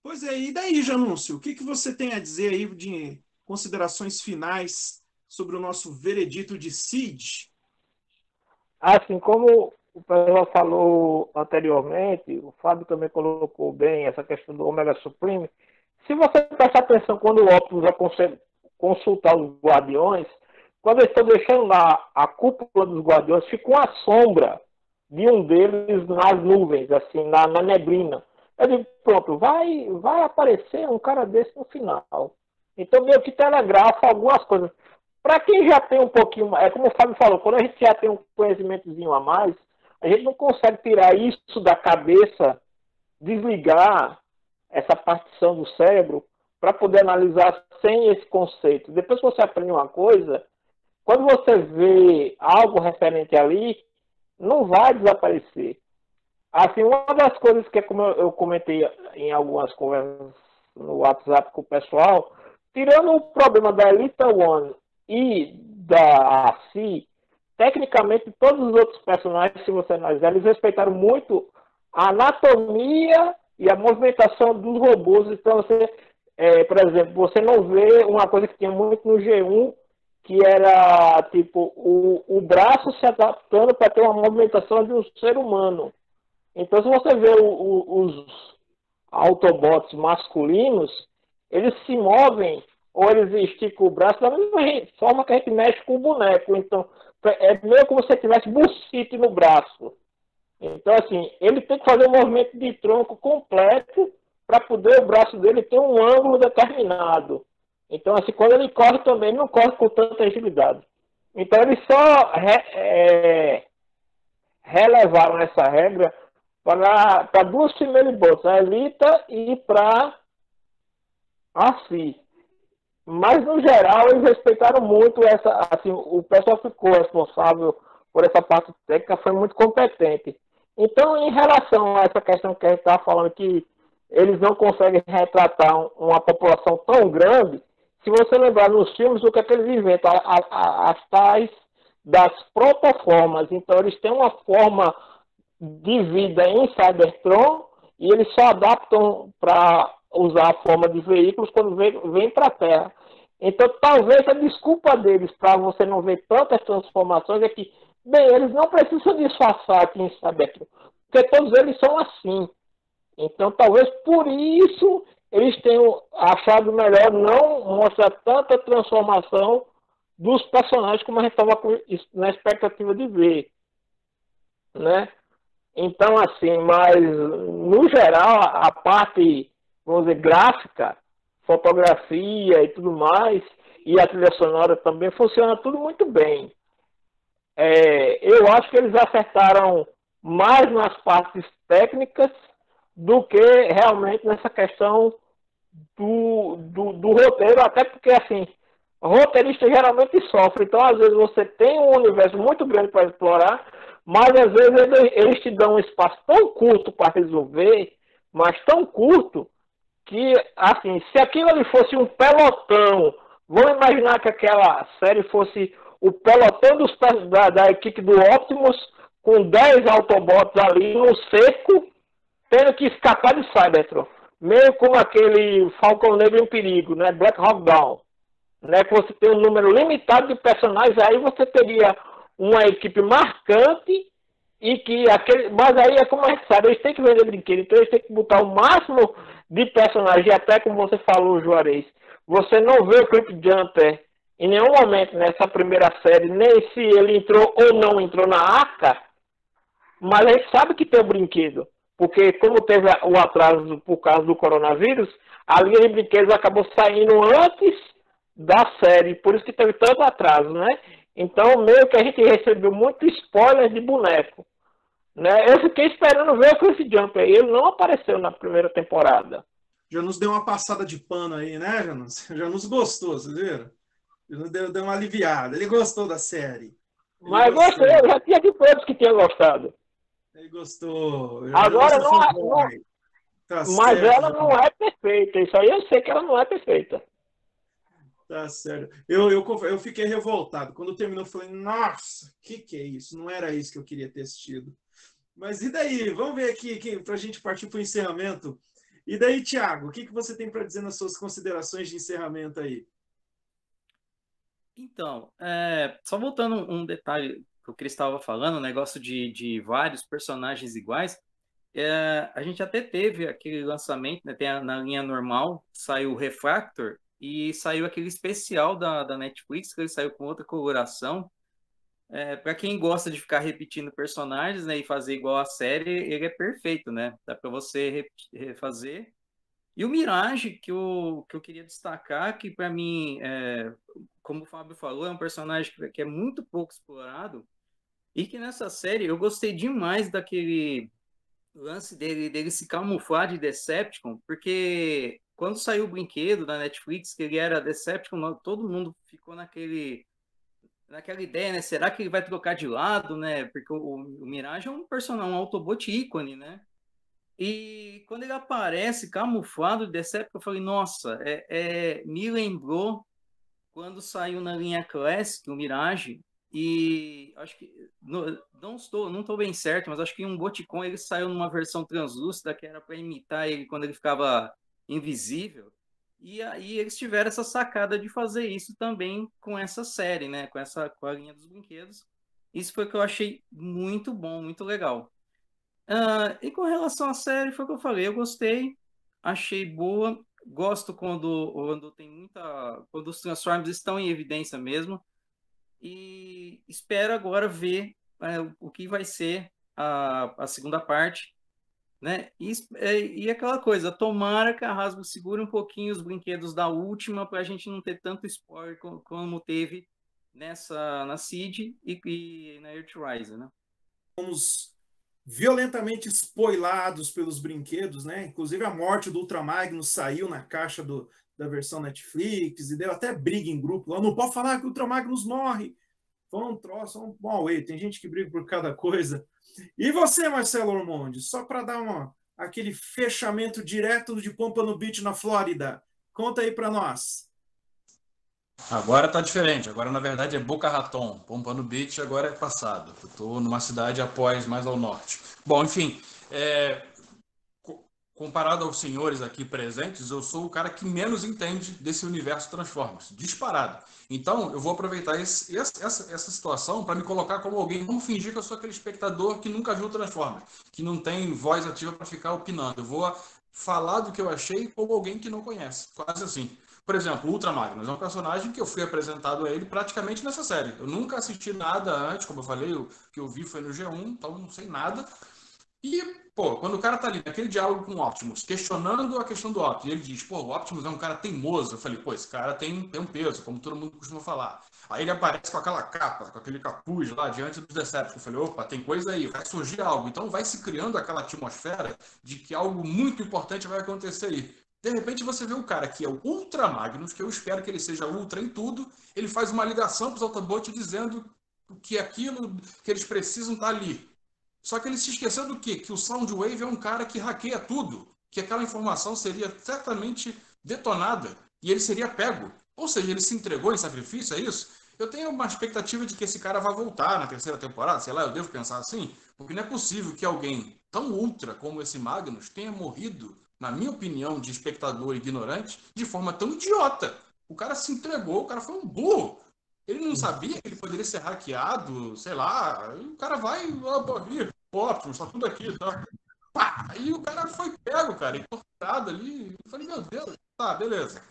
Pois é, e daí, Janúncio? O que você tem a dizer aí de considerações finais sobre o nosso veredito de Siege? Assim como o pessoal falou anteriormente, o Fábio também colocou bem essa questão do Omega Supreme. Se você prestar atenção quando o Optimus vai consultar os Guardiões, quando eles estão deixando lá a cúpula dos Guardiões, fica uma sombra de um deles nas nuvens, assim, na neblina. Eu digo, pronto, vai aparecer um cara desse no final. Então, meio que telegrafa algumas coisas. Para quem já tem um pouquinho, como o Fábio falou, quando a gente já tem um conhecimentozinho a mais, a gente não consegue tirar isso da cabeça, desligar essa partição do cérebro para poder analisar sem esse conceito. Depois que você aprende uma coisa, quando você vê algo referente ali, não vai desaparecer. Assim, uma das coisas que, como eu comentei em algumas conversas no WhatsApp com o pessoal, tirando o problema da Elita One e da AC, tecnicamente todos os outros personagens, se você analisar, eles respeitaram muito a anatomia e a movimentação dos robôs. Então, você, por exemplo, você não vê uma coisa que tinha muito no G1, que era tipo o braço se adaptando para ter uma movimentação de um ser humano. Então, se você vê os Autobots masculinos, eles se movem ou eles esticam o braço da mesma forma que a gente mexe com o boneco. Então, é meio como se você tivesse bursite no braço. Então, assim, ele tem que fazer um movimento de tronco completo para poder o braço dele ter um ângulo determinado. Então, assim, quando ele corre também, ele não corre com tanta agilidade. Então, eles só relevaram essa regra para duas primeiras botas, a Elita e para a Si. Mas, no geral, eles respeitaram muito essa. Assim, o pessoal ficou responsável por essa parte técnica, foi muito competente. Então, em relação a essa questão que a gente estava falando, que eles não conseguem retratar uma população tão grande, se você lembrar nos filmes, o que é que eles inventam? As tais das protoformas. Então, eles têm uma forma de vida em Cybertron e eles só adaptam para usar a forma de veículos quando vem para a Terra. Então, talvez a desculpa deles para você não ver tantas transformações é que, bem, eles não precisam disfarçar aqui em Cybertron, porque todos eles são assim. Então, talvez por isso eles tenham achado melhor não mostrar tanta transformação dos personagens como a gente estava na expectativa de ver, né? Então, assim, mas no geral, a parte, vamos dizer, gráfica, fotografia e tudo mais, e a trilha sonora também funciona tudo muito bem. Eu acho que eles acertaram mais nas partes técnicas do que realmente nessa questão do roteiro, até porque, assim, roteirista geralmente sofre. Então, às vezes, você tem um universo muito grande para explorar, mas às vezes eles te dão um espaço tão curto para resolver, mas tão curto, que, assim, se aquilo ali fosse um pelotão, vamos imaginar que aquela série fosse o pelotão da equipe do Optimus, com 10 Autobots ali no seco, tendo que escapar de Cybertron. Meio como aquele Falcão Negro em Perigo, né? Black Hawk Down. Né? Que você tem um número limitado de personagens, aí você teria uma equipe marcante e que aquele. Mas aí é como a gente sabe, eles têm que vender brinquedo, então eles têm que botar o máximo de personagens, e até como você falou, Juarez, você não vê o Clip Jumper em nenhum momento nessa primeira série, nem se ele entrou ou não entrou na arca, mas a gente sabe que tem o brinquedo, porque como teve o atraso por causa do coronavírus, a linha de brinquedos acabou saindo antes da série, por isso que teve tanto atraso, né? Então, meio que a gente recebeu muito spoiler de boneco, né? Eu fiquei esperando ver o Cliff Jumper, e ele não apareceu na primeira temporada. Já nos deu uma passada de pano aí, né, Janus? Já nos gostou, vocês viram? Já nos deu uma aliviada. Ele gostou da série. Mas gostei, eu já tinha de todos que tinham gostado. Ele gostou. Agora não, tá mas certo, ela não é perfeita. Isso aí eu sei que ela não é perfeita. Tá certo. Eu fiquei revoltado. Quando terminou, eu falei, nossa, que é isso? Não era isso que eu queria ter assistido. Mas e daí? Vamos ver aqui para a gente partir para o encerramento. E daí, Thiago, o que você tem para dizer nas suas considerações de encerramento aí? Então, só voltando um detalhe que o Cris estava falando, o negócio de vários personagens iguais, a gente até teve aquele lançamento, né, na linha normal, saiu o Refractor e saiu aquele especial da Netflix, que ele saiu com outra coloração. Para quem gosta de ficar repetindo personagens, né, e fazer igual a série, ele é perfeito, né? Dá para você refazer. E o Mirage, que eu queria destacar, que para mim, como o Fábio falou, é um personagem que é muito pouco explorado, e que nessa série eu gostei demais daquele lance dele se camuflar de Decepticon, porque quando saiu o brinquedo da Netflix, que ele era Decepticon, todo mundo ficou naquela ideia, né? Será que ele vai trocar de lado, né? Porque o Mirage é um personagem, um Autobot ícone, né? E quando ele aparece camuflado de Decepticon, eu falei, nossa, me lembrou quando saiu na linha Classic, o Mirage, e acho que, não estou bem certo, mas acho que um Boticon ele saiu numa versão translúcida, que era para imitar ele quando ele ficava invisível, e aí eles tiveram essa sacada de fazer isso também com essa série, né, com a linha dos brinquedos. Isso foi o que eu achei muito bom, muito legal. E com relação à série, foi o que eu falei, eu gostei, achei boa, gosto quando tem quando os Transformers estão em evidência mesmo, e espero agora ver o que vai ser a segunda parte, né? E aquela coisa, tomara que a Hasbro segure um pouquinho os brinquedos da última para a gente não ter tanto spoiler como teve na Seed e na Earthrise, né? Fomos violentamente spoilados pelos brinquedos, né? Inclusive a morte do Ultramagnus saiu na caixa da versão Netflix e deu até briga em grupo. Lá não pode falar que o Ultramagnus morre. Foi um troço, um bom way. Tem gente que briga por cada coisa. E você, Marcelo Ormonde, só para dar aquele fechamento direto de Pompano Beach, na Flórida. Conta aí para nós. Agora tá diferente. Agora, na verdade, é Boca Raton. Pompano Beach agora é passado. Eu tô numa cidade após, mais ao norte. Bom, enfim, comparado aos senhores aqui presentes, eu sou o cara que menos entende desse universo Transformers. Disparado. Então, eu vou aproveitar essa situação para me colocar como alguém. Vamos fingir que eu sou aquele espectador que nunca viu Transformers, que não tem voz ativa para ficar opinando. Eu vou falar do que eu achei como alguém que não conhece. Quase assim. Por exemplo, o Ultra Magnus é um personagem que eu fui apresentado a ele praticamente nessa série. Eu nunca assisti nada antes, como eu falei, o que eu vi foi no G1, então não sei nada. E, pô, quando o cara tá ali naquele diálogo com o Optimus, questionando a questão do Optimus, ele diz, pô, o Optimus é um cara teimoso. Eu falei, pô, esse cara tem um peso, como todo mundo costuma falar. Aí ele aparece com aquela capa, com aquele capuz lá diante dos Decepticons. Eu falei, opa, tem coisa aí, vai surgir algo. Então vai se criando aquela atmosfera de que algo muito importante vai acontecer aí. De repente você vê um cara que é o Ultra Magnus, que eu espero que ele seja ultra em tudo, ele faz uma ligação para os Autobots dizendo que aquilo que eles precisam tá ali. Só que ele se esqueceu do quê? Que o Soundwave é um cara que hackeia tudo, que aquela informação seria certamente detonada e ele seria pego. Ou seja, ele se entregou em sacrifício, é isso? Eu tenho uma expectativa de que esse cara vai voltar na terceira temporada, sei lá, eu devo pensar assim, porque não é possível que alguém tão ultra como esse Magnus tenha morrido, na minha opinião, de espectador ignorante, de forma tão idiota. O cara se entregou, o cara foi um burro. Ele não sabia que ele poderia ser hackeado, sei lá, o cara vai, Optimus, tá tudo aqui, tá? Pá! Aí o cara foi pego, cara, entortado ali. Eu falei, meu Deus, tá, beleza.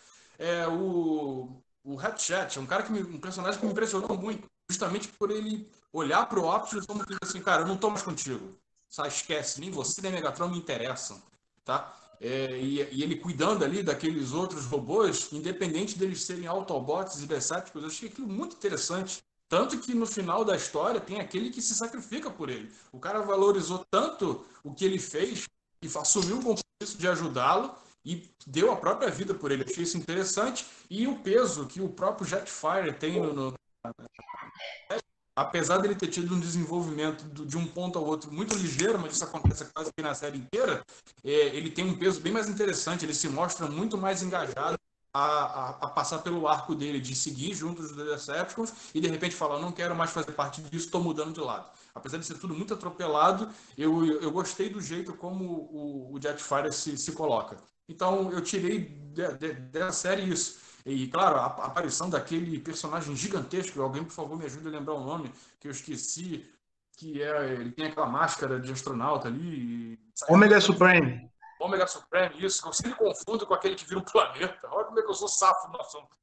O Hatchet é um personagem que me impressionou muito, justamente por ele olhar pro Optimus como assim, cara, eu não tô mais contigo. Só esquece, nem você nem Megatron me interessam, tá? E ele cuidando ali daqueles outros robôs, independente deles serem Autobots e Decepticons, eu achei aquilo muito interessante. Tanto que no final da história tem aquele que se sacrifica por ele. O cara valorizou tanto o que ele fez e assumiu o compromisso de ajudá-lo e deu a própria vida por ele. Eu achei isso interessante. E o peso que o próprio Jetfire tem apesar dele ter tido um desenvolvimento de um ponto ao outro muito ligeiro, mas isso acontece quase que na série inteira, ele tem um peso bem mais interessante, ele se mostra muito mais engajado a passar pelo arco dele, de seguir juntos dos Decepticons e de repente falar, não quero mais fazer parte disso, estou mudando de lado. Apesar de ser tudo muito atropelado, eu gostei do jeito como o Jetfire se coloca. Então eu tirei da série isso. E, claro, a aparição daquele personagem gigantesco, alguém, por favor, me ajude a lembrar o nome, que eu esqueci, ele tem aquela máscara de astronauta ali. Omega Supreme. Omega Supreme, isso. Eu sempre confundo com aquele que vira um planeta. Olha como é que eu sou safo no assunto.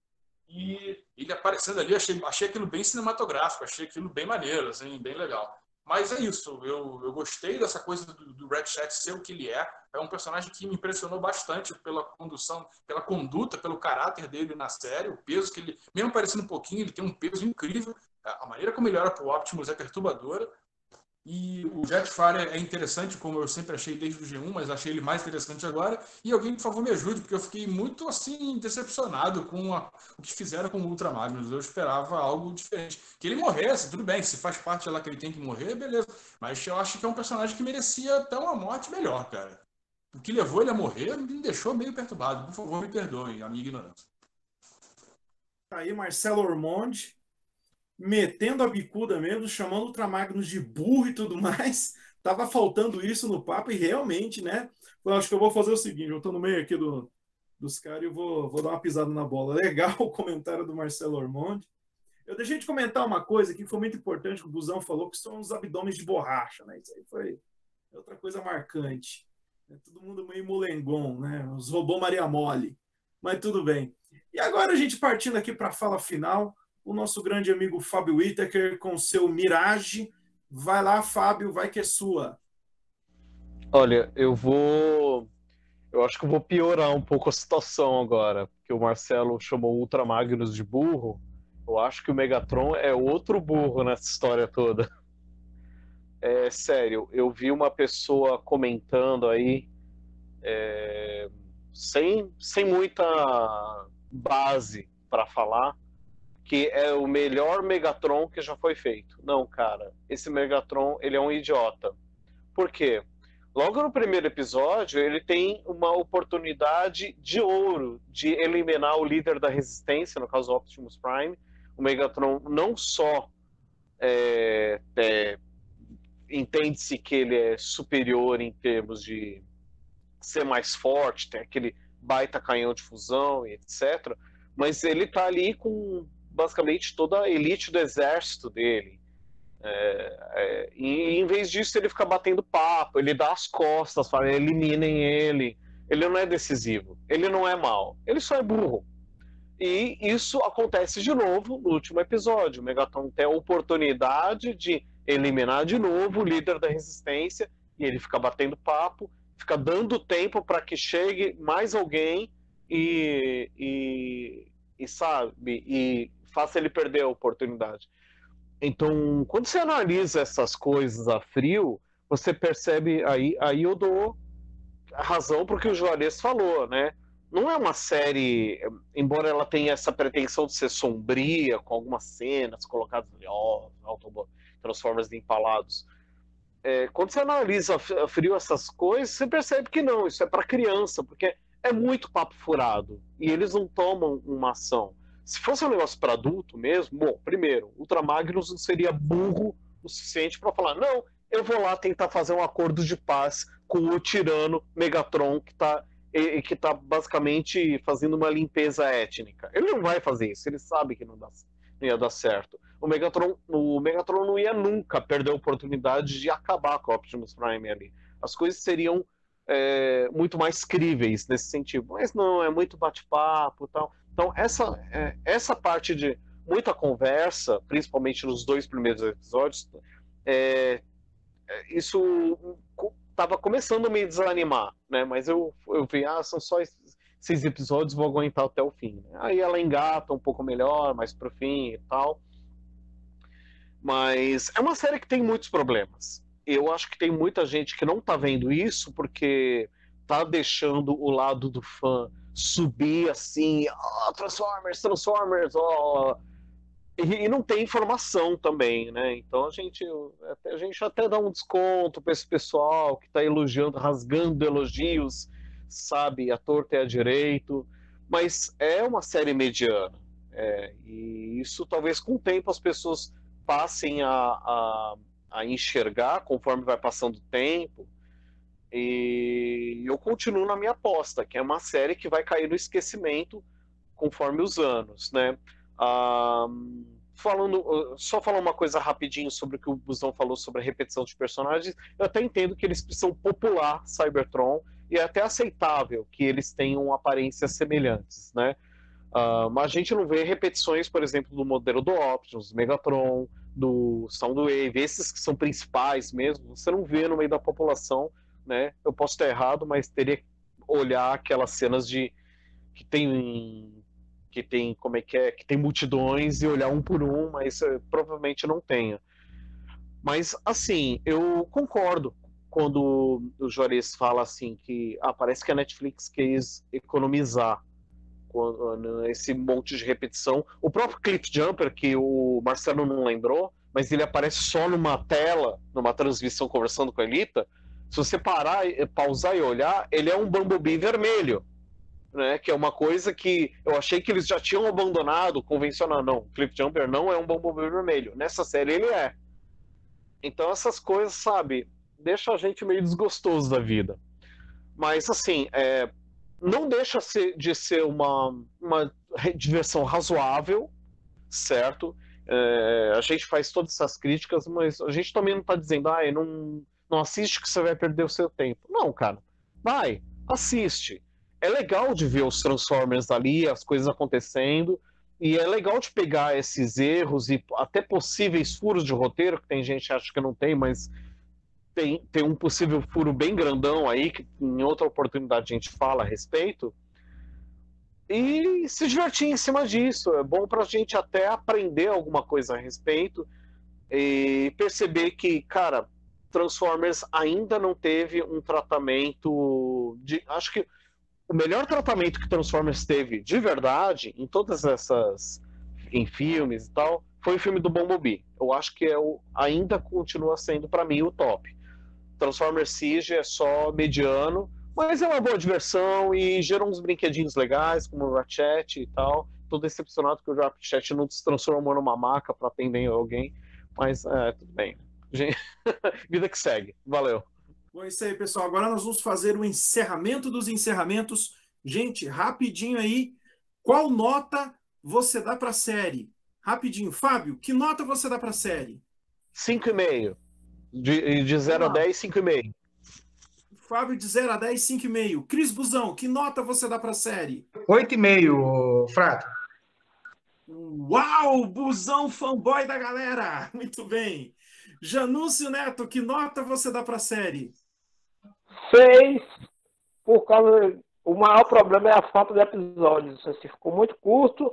E ele aparecendo ali, achei aquilo bem cinematográfico, achei aquilo bem maneiro, assim, bem legal. Mas é isso, eu gostei dessa coisa do Ratchet ser o que ele é. É um personagem que me impressionou bastante pela condução, pela conduta, pelo caráter dele na série, o peso que ele, mesmo parecendo um pouquinho, ele tem um peso incrível. A maneira como ele olha para o Optimus é perturbadora. E o Jetfire é interessante, como eu sempre achei desde o G1, mas achei ele mais interessante agora. E alguém, por favor, me ajude, porque eu fiquei muito, assim, decepcionado com o que fizeram com o Ultra Magnus. Eu esperava algo diferente. Que ele morresse, tudo bem, se faz parte lá que ele tem que morrer, beleza. Mas eu acho que é um personagem que merecia até uma morte melhor, cara. O que levou ele a morrer me deixou meio perturbado. Por favor, me perdoem a minha ignorância. Tá aí Marcelo Ormonde, metendo a bicuda mesmo, chamando o Ultramagnus de burro e tudo mais. Tava faltando isso no papo e realmente, né? Eu acho que eu vou fazer o seguinte, eu tô no meio aqui dos caras e eu vou dar uma pisada na bola. Legal o comentário do Marcelo Ormonde. Eu deixei de comentar uma coisa que foi muito importante que o Busão falou, que são os abdômenes de borracha, né? Isso aí foi outra coisa marcante. Todo mundo meio molengon, né? Os robôs Maria Mole. Mas tudo bem. E agora a gente partindo aqui para a fala final, o nosso grande amigo Fábio Whittaker com seu Mirage. Vai lá, Fábio, vai que é sua. Olha, eu acho que eu vou piorar um pouco a situação agora, porque o Marcelo chamou o Ultra Magnus de burro. Eu acho que o Megatron é outro burro nessa história toda. É sério, eu vi uma pessoa comentando aí, sem muita base para falar, que é o melhor Megatron que já foi feito. Não, cara, esse Megatron, ele é um idiota. Por quê? Logo no primeiro episódio, ele tem uma oportunidade de ouro de eliminar o líder da resistência, no caso Optimus Prime. O Megatron não só entende-se que ele é superior em termos de ser mais forte, tem aquele baita canhão de fusão e etc. Mas ele tá ali com basicamente toda a elite do exército dele. E em vez disso ele fica batendo papo, ele dá as costas, fala, eliminem ele. Ele não é decisivo, ele não é mau, ele só é burro. E isso acontece de novo no último episódio. O Megatron tem a oportunidade de eliminar de novo o líder da resistência e ele fica batendo papo, fica dando tempo para que chegue mais alguém e faça ele perder a oportunidade. Então, quando você analisa essas coisas a frio, você percebe, aí eu dou a razão para o que o Juarez falou, né? não é uma série, embora ela tenha essa pretensão de ser sombria, com algumas cenas colocadas ali, Transformers empalados. Quando você analisa a frio essas coisas, você percebe que não, isso é para criança, porque é muito papo furado e eles não tomam uma ação. Se fosse um negócio para adulto mesmo, bom, primeiro, Ultra Magnus não seria burro o suficiente para falar, não, eu vou lá tentar fazer um acordo de paz com o tirano Megatron que tá basicamente fazendo uma limpeza étnica. Ele não vai fazer isso, ele sabe que não ia dar certo. O Megatron não ia nunca perder a oportunidade de acabar com o Optimus Prime ali. As coisas seriam muito mais críveis nesse sentido. Mas não, é muito bate-papo e tal. Então, essa parte de muita conversa, principalmente nos 2 primeiros episódios, isso estava começando a me desanimar, né? Mas eu vi, são só 6 episódios, vou aguentar até o fim. Aí ela engata um pouco melhor, mais pro fim e tal. Mas é uma série que tem muitos problemas. Eu acho que tem muita gente que não tá vendo isso porque tá deixando o lado do fã subir assim, Transformers, e não tem informação também, né? Então a gente até dá um desconto para esse pessoal que tá elogiando, rasgando elogios, sabe, à torta e à direito, mas é uma série mediana. E isso talvez com o tempo as pessoas passem a enxergar conforme vai passando o tempo. E eu continuo na minha aposta, que é uma série que vai cair no esquecimento conforme os anos, né? Só falando uma coisa rapidinho sobre o que o Busão falou sobre a repetição de personagens, eu até entendo que eles precisam popular Cybertron e é até aceitável que eles tenham aparências semelhantes, né? Mas a gente não vê repetições, por exemplo, do modelo do Optimus, do Megatron, do Soundwave, esses que são principais mesmo, você não vê no meio da população, né? Eu posso estar errado, mas teria que olhar aquelas cenas que tem que tem multidões e olhar um por um, mas provavelmente não tenha. Mas assim, eu concordo quando o Juarez fala assim que parece que a Netflix quis economizar esse monte de repetição. O próprio Cliffjumper, que o Marcelo não lembrou, mas ele aparece só numa tela, numa transmissão conversando com a Elita. Se você pausar e olhar, ele é um Bumblebee vermelho, né? Que é uma coisa que eu achei que eles já tinham abandonado, convencional. Não, Cliffjumper não é um Bumblebee vermelho. Nessa série ele é. Então essas coisas, sabe, deixa a gente meio desgostoso da vida. Mas assim, não deixa de ser uma diversão razoável, certo? A gente faz todas essas críticas, mas a gente também não está dizendo, não assiste que você vai perder o seu tempo. Não, cara, vai, assiste. É legal de ver os Transformers ali, as coisas acontecendo, e é legal de pegar esses erros e até possíveis furos de roteiro, que tem gente que acha que não tem, mas tem um possível furo bem grandão aí, que em outra oportunidade a gente fala a respeito, e se divertir em cima disso. É bom pra gente até aprender alguma coisa a respeito e perceber que, cara, Transformers ainda não teve um tratamento acho que o melhor tratamento que Transformers teve de verdade em todas essas em filmes e tal foi o filme do Bumblebee. Eu acho que ainda continua sendo para mim o top. Transformers Siege é só mediano, mas é uma boa diversão e gerou uns brinquedinhos legais como o Ratchet e tal. Tô decepcionado que o Ratchet não se transformou numa maca para atender alguém, mas tudo bem. Gente, vida que segue. Valeu. Bom, é isso aí, pessoal. Agora nós vamos fazer o encerramento dos encerramentos. Gente, rapidinho aí, qual nota você dá para a série? Rapidinho. Fábio, que nota você dá para a série? 5,5. De 0 a 10, 5,5. Fábio, de 0 a 10, 5,5. Cris Busão, que nota você dá para a série? 8,5, Frato. Uau, Busão fanboy da galera. Muito bem. Janúncio Neto, que nota você dá para a série? 6, por causa... O maior problema é a falta de episódios. Assim, ficou muito curto.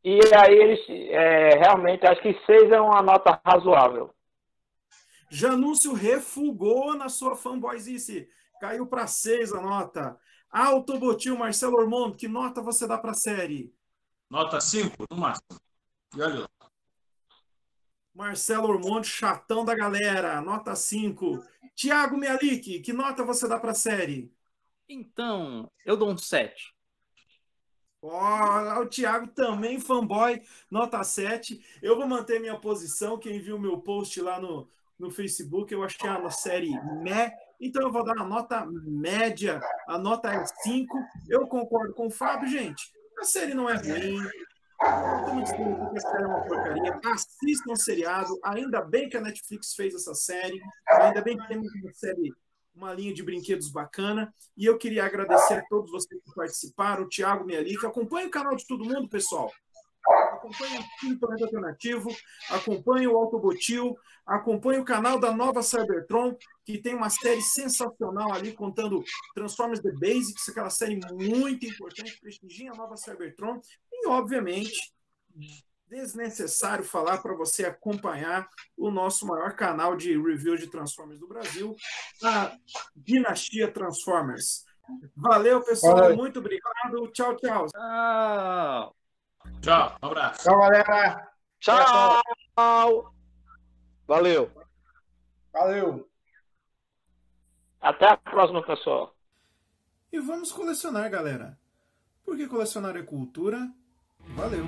E aí eles realmente acho que 6 é uma nota razoável. Janúncio refugou na sua fanboyzice. Caiu para 6 a nota. Autobotil, Marcelo Ormondo, que nota você dá para a série? Nota 5, no máximo. E olha lá. Marcelo Ormondo, chatão da galera, nota 5. Thiago Mialik, que nota você dá para a série? Então, eu dou um 7. O Thiago também, fanboy, nota 7. Eu vou manter minha posição. Quem viu meu post lá no Facebook, eu achei a série meh. Então eu vou dar uma nota média. A nota é 5. Eu concordo com o Fábio, gente. A série não é ruim. Estamos dizendo que a série é uma porcaria. Assistam o seriado. Ainda bem que a Netflix fez essa série. Ainda bem que temos uma série, uma linha de brinquedos bacana. E eu queria agradecer a todos vocês que participaram, o Thiago Mialik. Acompanhe o canal de todo mundo, pessoal. Acompanhe o Planeta Alternativo, acompanhe o Autobotil, acompanhe o canal da Nova Cybertron, que tem uma série sensacional ali, contando Transformers The Basics, aquela série muito importante, prestigiem a Nova Cybertron. E, obviamente, desnecessário falar para você acompanhar o nosso maior canal de review de Transformers do Brasil, a Dinastia Transformers. Valeu, pessoal. Valeu. Muito obrigado. Tchau, tchau. Tchau. Tchau, um abraço. Tchau, galera. Tchau! Valeu! Valeu. Até a próxima, pessoal. E vamos colecionar, galera. Porque colecionar é cultura. Valeu!